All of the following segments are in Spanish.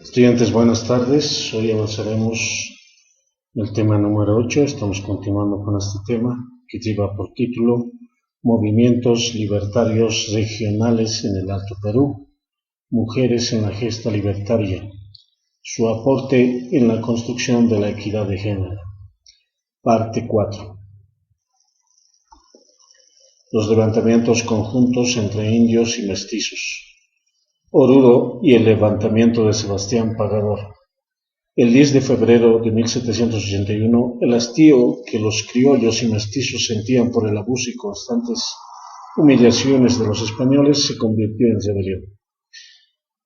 Estudiantes, buenas tardes. Hoy avanzaremos en el tema número 8. Estamos continuando con este tema que lleva por título Movimientos libertarios regionales en el Alto Perú, mujeres en la gesta libertaria, su aporte en la construcción de la equidad de género. Parte 4. Los levantamientos conjuntos entre indios y mestizos. Oruro y el levantamiento de Sebastián Pagador. El 10 de febrero de 1781, el hastío que los criollos y mestizos sentían por el abuso y constantes humillaciones de los españoles se convirtió en rebelión.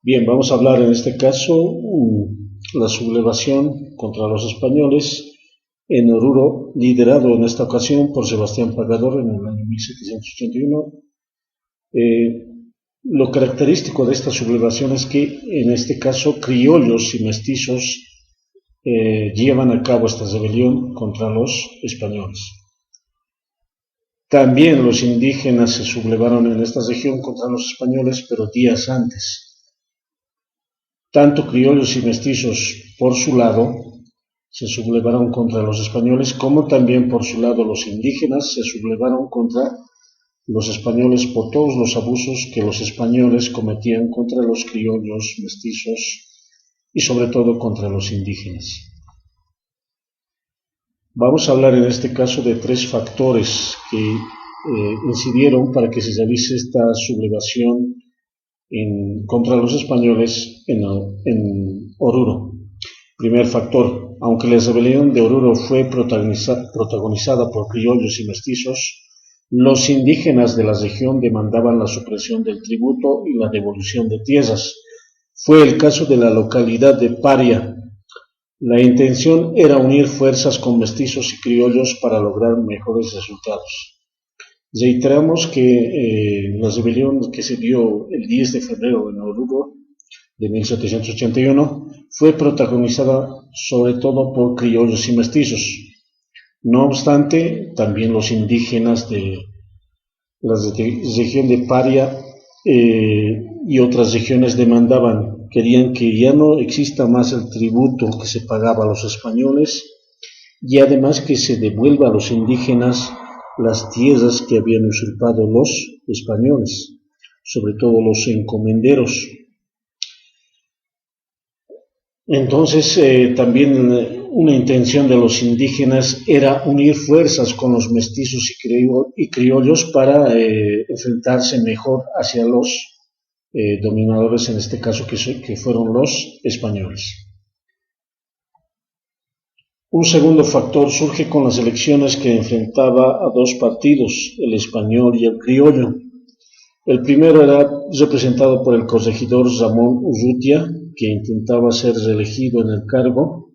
Bien, vamos a hablar en este caso la sublevación contra los españoles en Oruro, liderado en esta ocasión por Sebastián Pagador en el año 1781. Lo característico de esta sublevación es que en este caso criollos y mestizos llevan a cabo esta rebelión contra los españoles. También los indígenas se sublevaron en esta región contra los españoles, pero días antes. Tanto criollos y mestizos por su lado se sublevaron contra los españoles, como también por su lado los indígenas se sublevaron contra los españoles por todos los abusos que los españoles cometían contra los criollos, mestizos y sobre todo contra los indígenas. Vamos a hablar en este caso de tres factores que incidieron para que se realice esta sublevación contra los españoles en Oruro. Primer factor, aunque la rebelión de Oruro fue protagonizada por criollos y mestizos, los indígenas de la región demandaban la supresión del tributo y la devolución de tierras. Fue el caso de la localidad de Paria. La intención era unir fuerzas con mestizos y criollos para lograr mejores resultados. Reiteramos que la rebelión que se dio el 10 de febrero en Oruro de 1781 fue protagonizada sobre todo por criollos y mestizos. No obstante, también los indígenas de la región de Paria y otras regiones querían que ya no exista más el tributo que se pagaba a los españoles y además que se devuelva a los indígenas las tierras que habían usurpado los españoles, sobre todo los encomenderos. Entonces, también una intención de los indígenas era unir fuerzas con los mestizos y criollos para enfrentarse mejor hacia los dominadores, en este caso que fueron los españoles. Un segundo factor surge con las elecciones que enfrentaba a dos partidos, el español y el criollo. El primero era representado por el corregidor Ramón Urrutia, que intentaba ser reelegido en el cargo.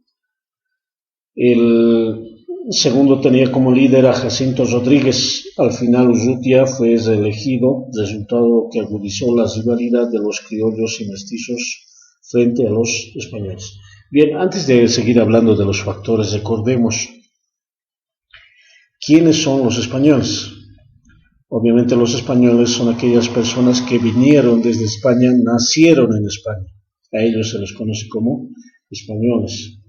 El segundo tenía como líder a Jacinto Rodríguez. Al final Urrutia fue reelegido, resultado que agudizó la rivalidad de los criollos y mestizos frente a los españoles. Bien, antes de seguir hablando de los factores, recordemos quiénes son los españoles. Obviamente los españoles son aquellas personas que vinieron desde España, nacieron en España. A ellos se les conoce como españoles.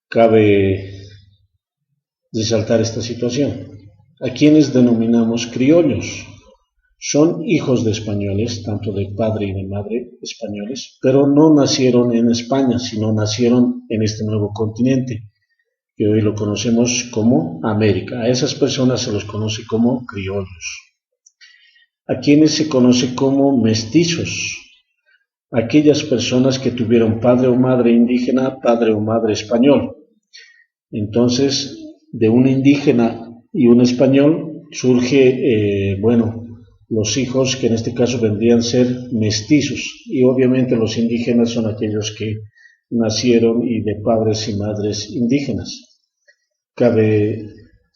Cabe resaltar esta situación. ¿A quienes denominamos criollos? Son hijos de españoles, tanto de padre y de madre españoles, pero no nacieron en España, sino nacieron en este nuevo continente, que hoy lo conocemos como América. A esas personas se los conoce como criollos. ¿A quienes se conoce como mestizos? Aquellas personas que tuvieron padre o madre indígena, padre o madre español. Entonces, de un indígena y un español surge, los hijos que en este caso vendrían a ser mestizos, y obviamente los indígenas son aquellos que nacieron y de padres y madres indígenas. Cabe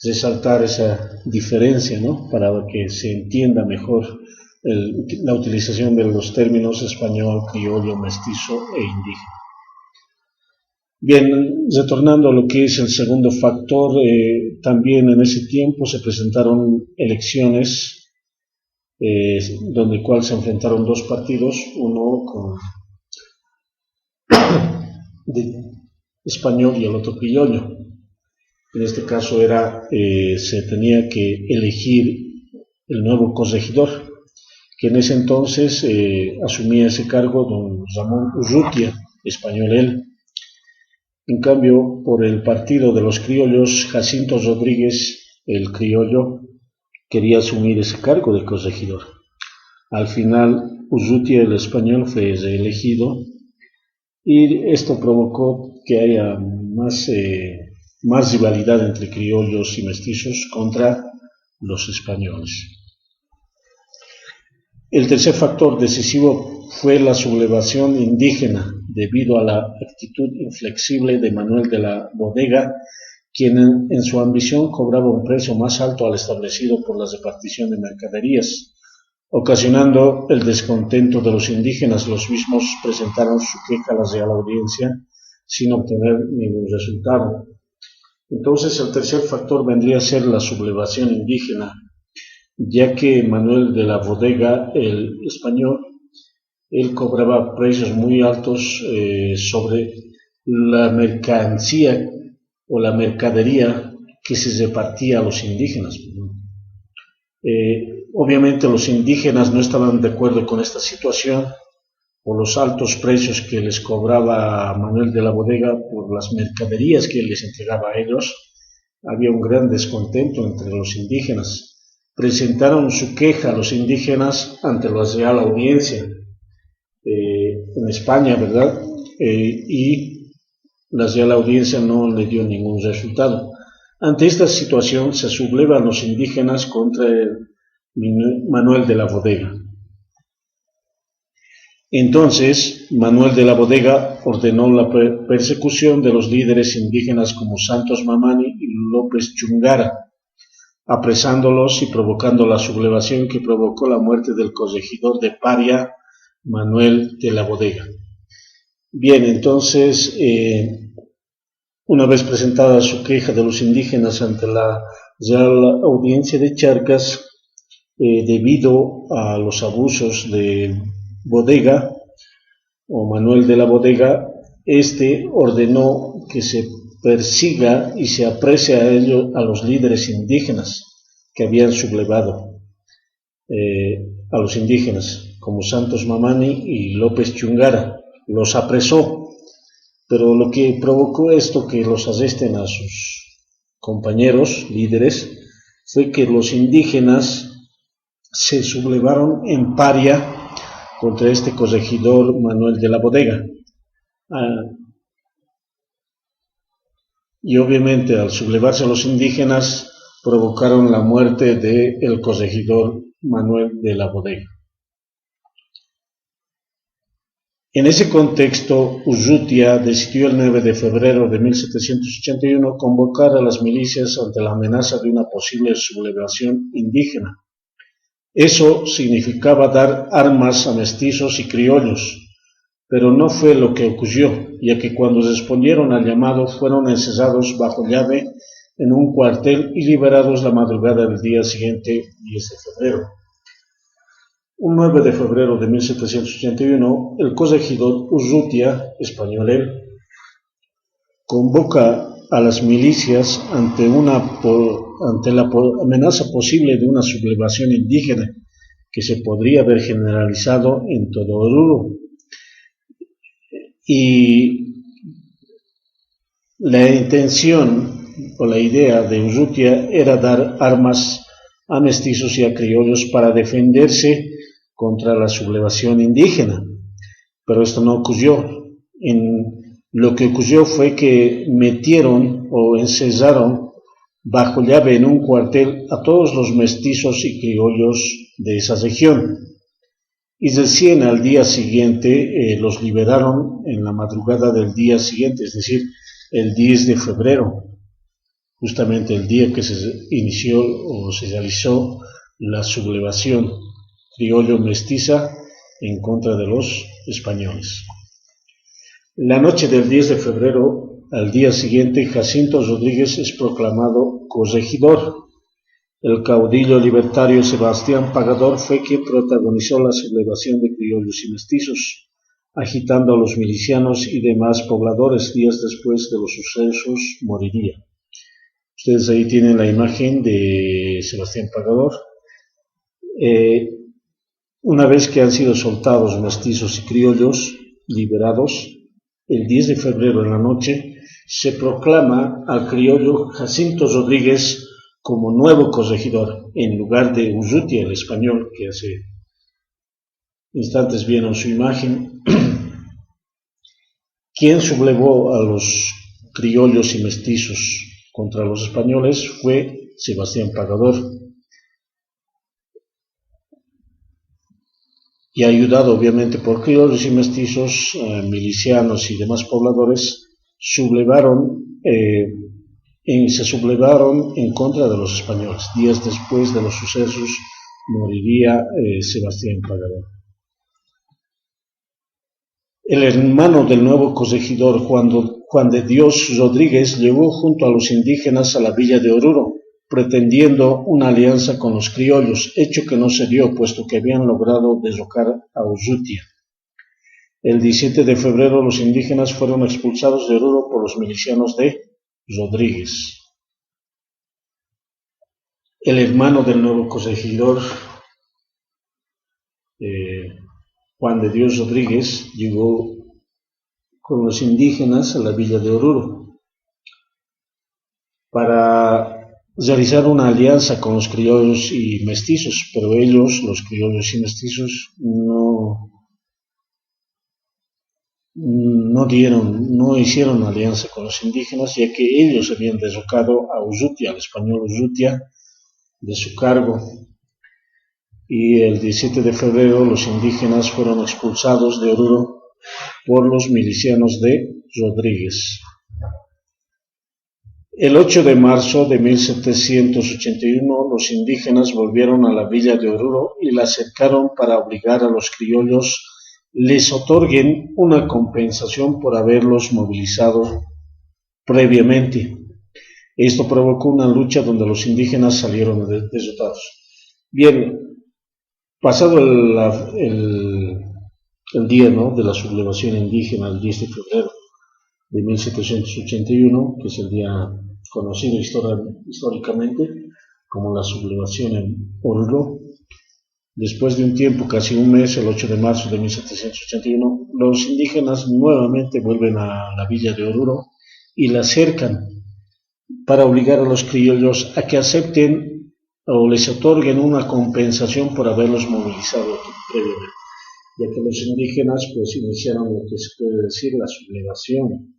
resaltar esa diferencia, ¿no?, para que se entienda mejor la utilización de los términos español, criollo, mestizo e indígena. Bien, retornando a lo que es el segundo factor, también en ese tiempo se presentaron elecciones donde cual se enfrentaron dos partidos, uno con español y el otro criollo. En este caso se tenía que elegir el nuevo corregidor, que en ese entonces asumía ese cargo don Ramón Urrutia, español él. En cambio, por el partido de los criollos, Jacinto Rodríguez, el criollo, quería asumir ese cargo de corregidor. Al final, Urrutia, el español, fue reelegido y esto provocó que haya más rivalidad entre criollos y mestizos contra los españoles. El tercer factor decisivo fue la sublevación indígena, debido a la actitud inflexible de Manuel de la Bodega, quien en su ambición cobraba un precio más alto al establecido por la repartición de mercaderías, ocasionando el descontento de los indígenas. Los mismos presentaron su queja a la Real Audiencia sin obtener ningún resultado. Entonces, el tercer factor vendría a ser la sublevación indígena, ya que Manuel de la Bodega, el español, él cobraba precios muy altos sobre la mercancía o la mercadería que se repartía a los indígenas. Obviamente los indígenas no estaban de acuerdo con esta situación por los altos precios que les cobraba Manuel de la Bodega por las mercaderías que les entregaba a ellos. Había un gran descontento entre los indígenas. Presentaron su queja a los indígenas ante la Real Audiencia en España, ¿verdad? Y la Real Audiencia no le dio ningún resultado. Ante esta situación se sublevan los indígenas contra Manuel de la Bodega. Entonces, Manuel de la Bodega ordenó la persecución de los líderes indígenas como Santos Mamani y López Chungara, apresándolos y provocando la sublevación que provocó la muerte del corregidor de Paria, Manuel de la Bodega. Bien, entonces, una vez presentada su queja de los indígenas ante la Real Audiencia de Charcas, debido a los abusos de Bodega o Manuel de la Bodega, ordenó que se persiga y se aprecie a los líderes indígenas que habían sublevado a los indígenas, como Santos Mamani y López Chungara. Los apresó, pero lo que provocó esto, que los arresten a sus compañeros líderes, fue que los indígenas se sublevaron en Paria contra este corregidor Manuel de la Bodega. Y obviamente al sublevarse a los indígenas provocaron la muerte del corregidor Manuel de la Bodega. En ese contexto, Urrutia decidió el 9 de febrero de 1781 convocar a las milicias ante la amenaza de una posible sublevación indígena. Eso significaba dar armas a mestizos y criollos, pero no fue lo que ocurrió, ya que cuando respondieron al llamado fueron encerrados bajo llave en un cuartel y liberados la madrugada del día siguiente, 10 de febrero. Un 9 de febrero de 1781, el corregidor Urrutia, español él, convoca a las milicias ante la amenaza posible de una sublevación indígena que se podría haber generalizado en todo Oruro. Y la intención o la idea de Urrutia era dar armas a mestizos y a criollos para defenderse contra la sublevación indígena, pero esto no ocurrió. Lo que ocurrió fue que metieron o encerraron bajo llave en un cuartel a todos los mestizos y criollos de esa región, y recién al día siguiente los liberaron en la madrugada del día siguiente, es decir, el 10 de febrero, justamente el día que se inició o se realizó la sublevación criollo-mestiza en contra de los españoles. La noche del 10 de febrero, al día siguiente, Jacinto Rodríguez es proclamado corregidor. El caudillo libertario Sebastián Pagador fue quien protagonizó la sublevación de criollos y mestizos. agitando a los milicianos y demás pobladores. Días después de los sucesos moriría. Ustedes ahí tienen la imagen de Sebastián Pagador. Una vez que han sido soltados mestizos y criollos, liberados, el 10 de febrero en la noche, se proclama al criollo Jacinto Rodríguez como nuevo corregidor, en lugar de Urrutia, el español, que hace instantes vieron su imagen. Quien sublevó a los criollos y mestizos contra los españoles fue Sebastián Pagador, y ayudado obviamente por criollos y mestizos, milicianos y demás pobladores, se sublevaron en contra de los españoles. Días después de los sucesos moriría Sebastián Pagador. El hermano del nuevo corregidor, Juan de Dios Rodríguez, llegó junto a los indígenas a la villa de Oruro, pretendiendo una alianza con los criollos, hecho que no se dio, puesto que habían logrado derrocar a Urrutia. El 17 de febrero los indígenas fueron expulsados de Oruro por los milicianos de Rodríguez. El hermano del nuevo corregidor, Juan de Dios Rodríguez, llegó con los indígenas a la villa de Oruro para realizar una alianza con los criollos y mestizos, pero ellos, los criollos y mestizos, no hicieron alianza con los indígenas, ya que ellos habían derrocado a Urrutia, al español Urrutia, de su cargo. Y el 17 de febrero los indígenas fueron expulsados de Oruro por los milicianos de Rodríguez. El 8 de marzo de 1781 los indígenas volvieron a la villa de Oruro y la cercaron para obligar a los criollos les otorguen una compensación por haberlos movilizado previamente. Esto provocó una lucha donde los indígenas salieron derrotados. Bien, pasado el día, ¿no?, de la sublevación indígena, el 10 de febrero de 1781, que es el día conocido históricamente como la sublevación en Oruro, después de un tiempo, casi un mes, el 8 de marzo de 1781, los indígenas nuevamente vuelven a la villa de Oruro y la cercan para obligar a los criollos a que acepten o les otorguen una compensación por haberlos movilizado previamente, ya que los indígenas pues iniciaron lo que se puede decir la sublevación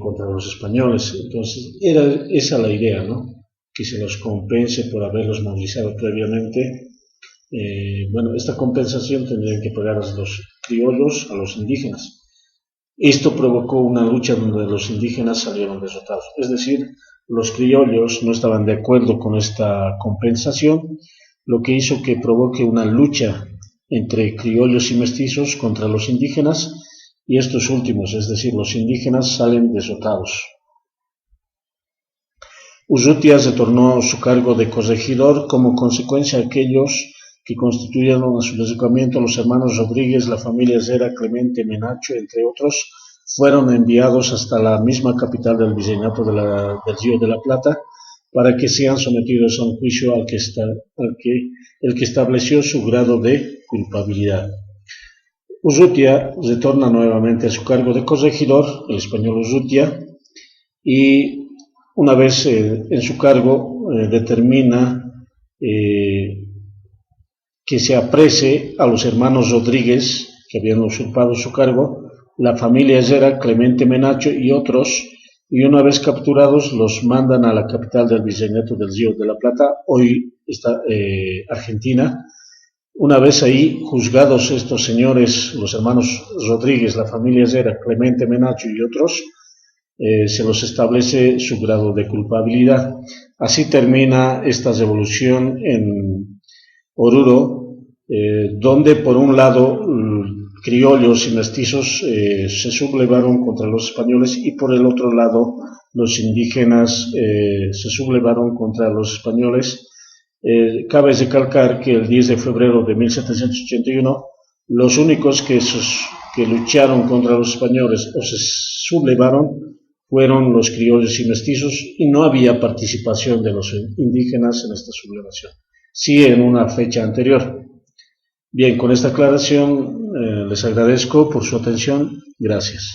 contra los españoles. Entonces era esa la idea, ¿no?, que se los compense por haberlos movilizado previamente. Esta compensación tendrían que pagar a los criollos, a los indígenas. Esto provocó una lucha donde los indígenas salieron derrotados, es decir, los criollos no estaban de acuerdo con esta compensación, lo que hizo que provoque una lucha entre criollos y mestizos contra los indígenas, y estos últimos, es decir, los indígenas, salen derrotados. Urrutia retornó a su cargo de corregidor. Como consecuencia, aquellos que constituyeron a su derrocamiento, los hermanos Rodríguez, la familia Herrera, Clemente, Menacho, entre otros, fueron enviados hasta la misma capital del virreinato del Río de la Plata para que sean sometidos a un juicio el que estableció su grado de culpabilidad. Urrutia retorna nuevamente a su cargo de corregidor, el español Urrutia, y una vez en su cargo determina que se aprese a los hermanos Rodríguez, que habían usurpado su cargo, la familia Herrera, Clemente, Menacho y otros, y una vez capturados los mandan a la capital del virreinato del Río de la Plata, hoy está Argentina. Una vez ahí juzgados estos señores, los hermanos Rodríguez, la familia Herrera, Clemente, Menacho y otros, se los establece su grado de culpabilidad. Así termina esta revolución en Oruro, donde por un lado criollos y mestizos se sublevaron contra los españoles y por el otro lado los indígenas se sublevaron contra los españoles. Cabe recalcar que el 10 de febrero de 1781 los únicos que que lucharon contra los españoles o se sublevaron fueron los criollos y mestizos, y no había participación de los indígenas en esta sublevación, sí en una fecha anterior. Bien, con esta aclaración les agradezco por su atención. Gracias.